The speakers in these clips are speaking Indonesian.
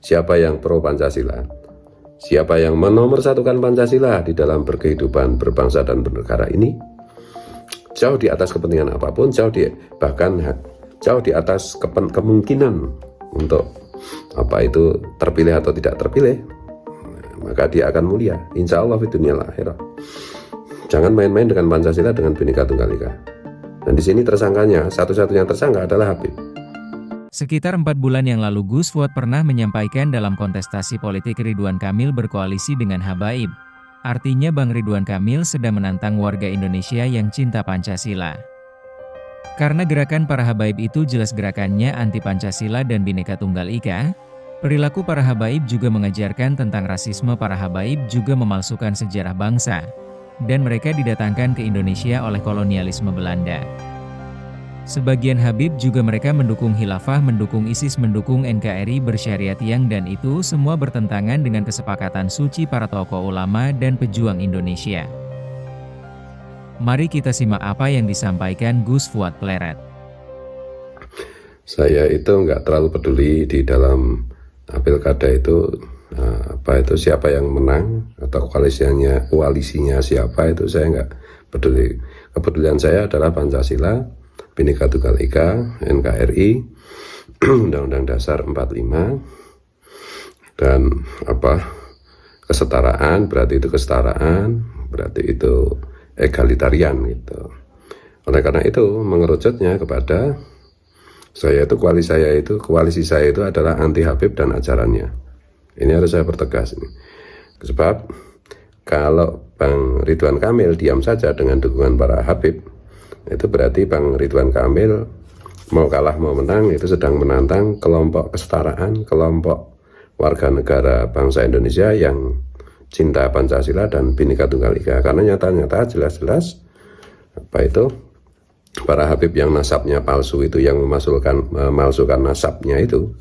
siapa yang pro Pancasila, siapa yang menomorsatukan Pancasila di dalam berkehidupan berbangsa dan bernegara ini, jauh di atas kepentingan apapun, bahkan jauh di atas kemungkinan untuk terpilih atau tidak terpilih, maka dia akan mulia, insya Allah di dunia akhirat. Jangan main-main dengan Pancasila, dengan Bhinneka Tunggal Ika. Dan di sini tersangkanya, satu-satunya tersangka adalah Habib. Sekitar 4 bulan yang lalu Gus Fuad pernah menyampaikan dalam kontestasi politik Ridwan Kamil berkoalisi dengan Habaib. Artinya Bang Ridwan Kamil sedang menantang warga Indonesia yang cinta Pancasila. Karena gerakan para Habaib itu jelas gerakannya anti Pancasila dan Bhinneka Tunggal Ika, perilaku para Habaib juga mengajarkan tentang rasisme. Para Habaib juga memalsukan sejarah bangsa, dan mereka didatangkan ke Indonesia oleh kolonialisme Belanda. Sebagian Habib juga mereka mendukung khilafah, mendukung ISIS, mendukung NKRI bersyariat yang, dan itu semua bertentangan dengan kesepakatan suci para tokoh ulama dan pejuang Indonesia. Mari kita simak apa yang disampaikan Gus Fuad Pleret. Saya itu nggak terlalu peduli di dalam pilkada itu siapa yang menang atau koalisinya siapa, itu saya nggak peduli. Kepedulian saya adalah Pancasila, Bhinneka Tunggal Ika, NKRI, Undang-Undang Dasar 45, dan kesetaraan, berarti itu kesetaraan, berarti itu egalitarian gitu. Oleh karena itu mengerucutnya kepada koalisi saya itu adalah anti Habib dan ajarannya. Ini harus saya pertegas ini. Sebab kalau Bang Ridwan Kamil diam saja dengan dukungan para Habib, itu berarti Bang Ridwan Kamil mau kalah mau menang itu sedang menantang kelompok kesetaraan, kelompok warga negara bangsa Indonesia yang cinta Pancasila dan Bhinneka Tunggal Ika. Karena nyata-nyata jelas-jelas para Habib yang nasabnya palsu itu, yang memalsukan nasabnya itu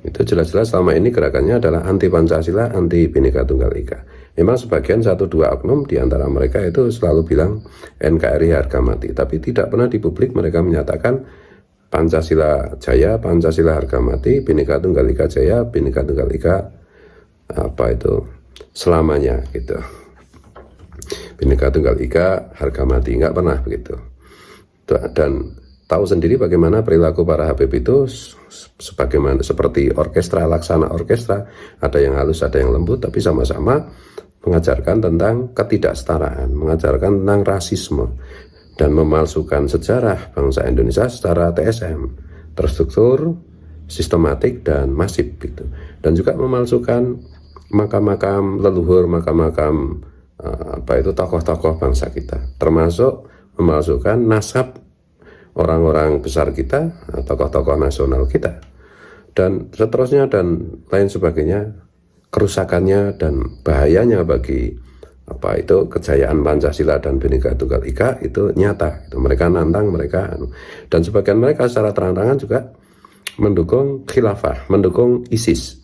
jelas-jelas selama ini gerakannya adalah anti Pancasila, anti Bhinneka Tunggal Ika. Memang sebagian 1-2 oknum di antara mereka itu selalu bilang NKRI harga mati, tapi tidak pernah di publik mereka menyatakan Pancasila jaya, Pancasila harga mati, Bhinneka Tunggal Ika jaya, Bhinneka Tunggal Ika selamanya gitu. Bhinneka Tunggal Ika harga mati, nggak pernah begitu. Dan tahu sendiri bagaimana perilaku para Habib itu seperti orkestra, laksana orkestra, ada yang halus, ada yang lembut, tapi sama-sama mengajarkan tentang ketidaksetaraan, mengajarkan tentang rasisme, dan memalsukan sejarah bangsa Indonesia secara TSM, terstruktur, sistematik, dan masif gitu. Dan juga memalsukan makam-makam leluhur, makam-makam tokoh-tokoh bangsa kita, termasuk memalsukan nasab orang-orang besar kita, tokoh-tokoh nasional kita, dan seterusnya dan lain sebagainya. Kerusakannya dan bahayanya bagi kejayaan Pancasila dan Bhinneka Tunggal Ika itu nyata. Mereka nantang, dan sebagian mereka secara terang-terangan juga mendukung khilafah, mendukung ISIS,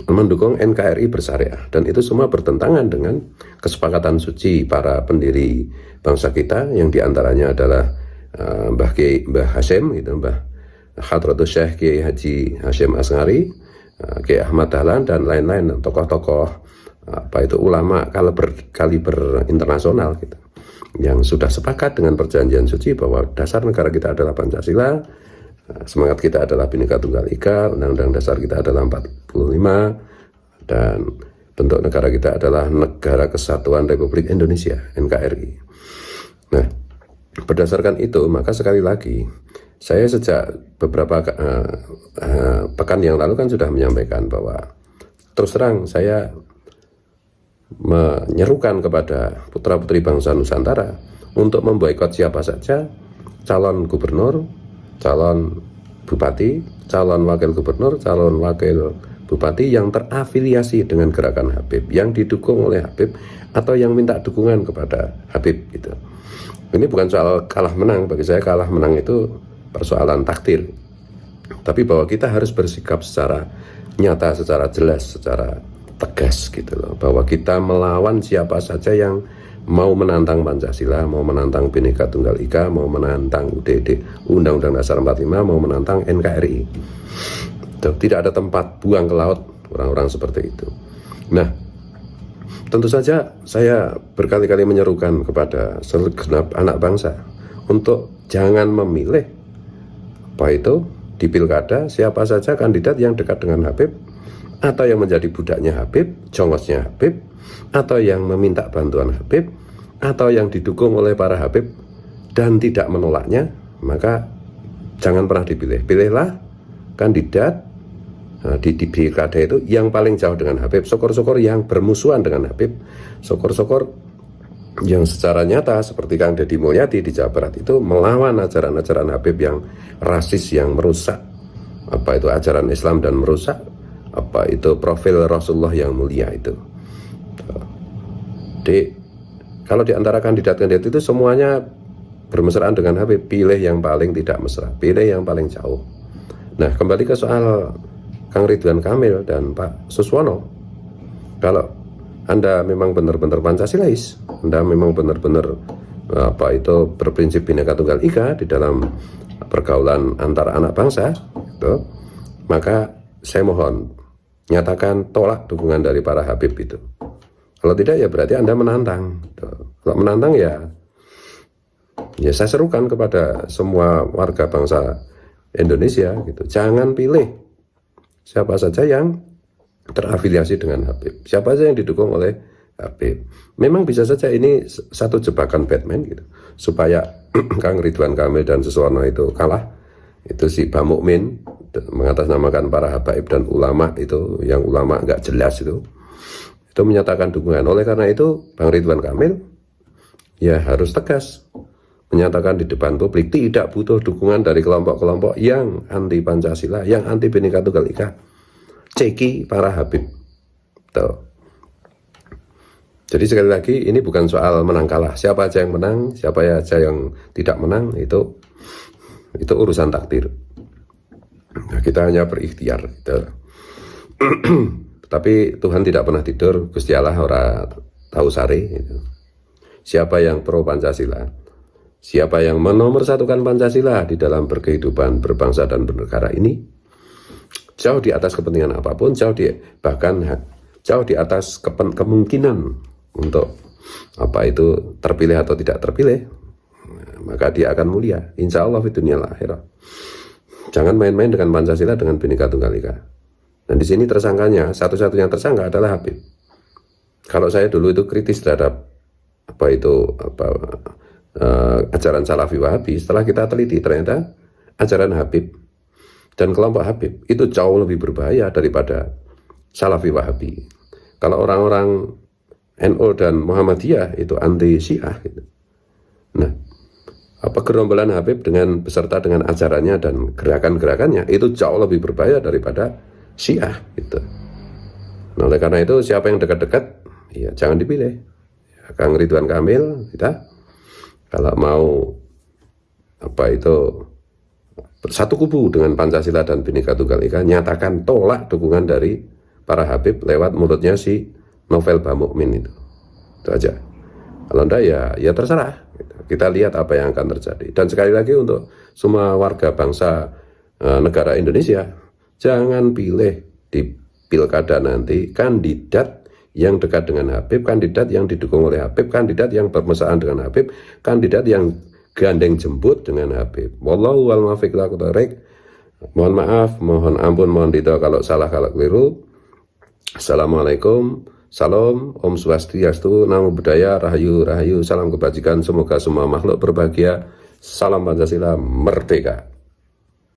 mendukung NKRI bersyariah, dan itu semua bertentangan dengan kesepakatan suci para pendiri bangsa kita, yang diantaranya adalah Mbah Hashim, Mbah Hadratus Syekh Kiai Haji Hashim As'ari, Kiai Ahmad Dahlan, dan lain-lain tokoh-tokoh ulama kaliber internasional gitu, yang sudah sepakat dengan perjanjian suci bahwa dasar negara kita adalah Pancasila, semangat kita adalah Bhinneka Tunggal Ika, Undang-Undang Dasar kita adalah 45, dan bentuk negara kita adalah Negara Kesatuan Republik Indonesia, NKRI. Nah, berdasarkan itu, maka sekali lagi saya sejak beberapa pekan yang lalu kan sudah menyampaikan bahwa terus terang saya menyerukan kepada putra-putri bangsa Nusantara untuk memboikot siapa saja calon gubernur, calon bupati, calon wakil gubernur, calon wakil bupati yang terafiliasi dengan gerakan Habib, yang didukung oleh Habib, atau yang minta dukungan kepada Habib gitu. Ini bukan soal kalah menang, bagi saya kalah menang itu persoalan takdir, tapi bahwa kita harus bersikap secara nyata, secara jelas, secara tegas gitu loh, bahwa kita melawan siapa saja yang mau menantang Pancasila, mau menantang Bhinneka Tunggal Ika, mau menantang UUD, Undang-Undang Dasar 45, mau menantang NKRI. Tidak ada tempat buang ke laut orang-orang seperti itu. Nah, tentu saja saya berkali-kali menyerukan kepada segenap anak bangsa untuk jangan memilih apa itu di pilkada siapa saja kandidat yang dekat dengan Habib, atau yang menjadi budaknya Habib, jongosnya Habib, atau yang meminta bantuan Habib, atau yang didukung oleh para Habib dan tidak menolaknya. Maka jangan pernah dipilih. Pilihlah kandidat di pilkada itu yang paling jauh dengan Habib. Syukur-syukur yang bermusuhan dengan Habib, syukur-syukur yang secara nyata seperti Kang Deddy Mulyadi di Jawa Barat itu melawan ajaran-ajaran Habib yang rasis, yang merusak apa itu ajaran Islam dan merusak apa itu profil Rasulullah yang mulia itu. Kalau di antara kandidat-kandidat itu semuanya bermesraan dengan Habib, pilih yang paling tidak mesra, pilih yang paling jauh. Nah, kembali ke soal Kang Ridwan Kamil dan Pak Suswono, kalau Anda memang benar-benar Pancasilais, Anda memang benar-benar apa itu berprinsip Bhinneka Tunggal Ika di dalam pergaulan antar anak bangsa, gitu, maka saya mohon nyatakan tolak dukungan dari para Habib itu. Kalau tidak ya berarti Anda menantang. Gitu. Kalau menantang ya saya serukan kepada semua warga bangsa Indonesia, gitu, jangan pilih siapa saja yang terafiliasi dengan Habib, siapa saja yang didukung oleh Habib. Memang bisa saja ini satu jebakan Batman gitu, supaya Kang Ridwan Kamil dan Suswono itu kalah. Itu si Bang Mukmin mengatasnamakan para habaib dan ulama itu, yang ulama nggak jelas itu menyatakan dukungan. Oleh karena itu Bang Ridwan Kamil ya harus tegas menyatakan di depan publik tidak butuh dukungan dari kelompok-kelompok yang anti Pancasila, yang anti Bhinneka Tunggal Ika. Ceki para Habib. Tuh. Jadi sekali lagi ini bukan soal menang kalah. Siapa aja yang menang, siapa aja yang tidak menang, itu urusan takdir. Nah, kita hanya berikhtiar. Gitu. Tapi Tuhan tidak pernah tidur, Gusti Allah ora tahu sare. Gitu. Siapa yang pro Pancasila? Siapa yang menomorsatukan Pancasila di dalam berkehidupan berbangsa dan bernegara ini, jauh di atas kepentingan apapun, bahkan jauh di atas kemungkinan untuk apa itu terpilih atau tidak terpilih, maka dia akan mulia, insya Allah di dunia akhirat. Jangan main-main dengan Pancasila, dengan Bhinneka Tunggal Ika. Dan di sini tersangkanya, satu-satunya tersangka adalah Habib. Kalau saya dulu itu kritis terhadap ajaran Salafi Wahabi, setelah kita teliti ternyata ajaran Habib dan kelompok Habib itu jauh lebih berbahaya daripada Salafi Wahabi. Kalau orang-orang NU dan Muhammadiyah itu anti Syiah gitu. Nah, gerombolan Habib beserta dengan ajarannya dan gerakan-gerakannya itu jauh lebih berbahaya daripada Syiah gitu. Nah, oleh karena itu siapa yang dekat-dekat ya jangan dipilih. Ya, Kang Ridwan Kamil kita kalau mau satu kubu dengan Pancasila dan Bhinneka Tunggal Ika, nyatakan tolak dukungan dari para Habib lewat mulutnya si Novel Bang Mukmin itu aja. Kalau enggak ya terserah. Kita lihat apa yang akan terjadi. Dan sekali lagi untuk semua warga bangsa negara Indonesia, jangan pilih di pilkada nanti kandidat yang dekat dengan Habib, kandidat yang didukung oleh Habib, kandidat yang bermesraan dengan Habib, kandidat yang gandeng jemput dengan Habib. Wallahu wal muwaffiq ila aqwamit thoriq. Mohon maaf, mohon ampun, mohon ridho kalau salah, kalau keliru. Assalamualaikum, salam, Om Swastiastu, Namo Buddhaya, Rahayu, Rahayu, salam kebajikan, semoga semua makhluk berbahagia. Salam Pancasila, merdeka.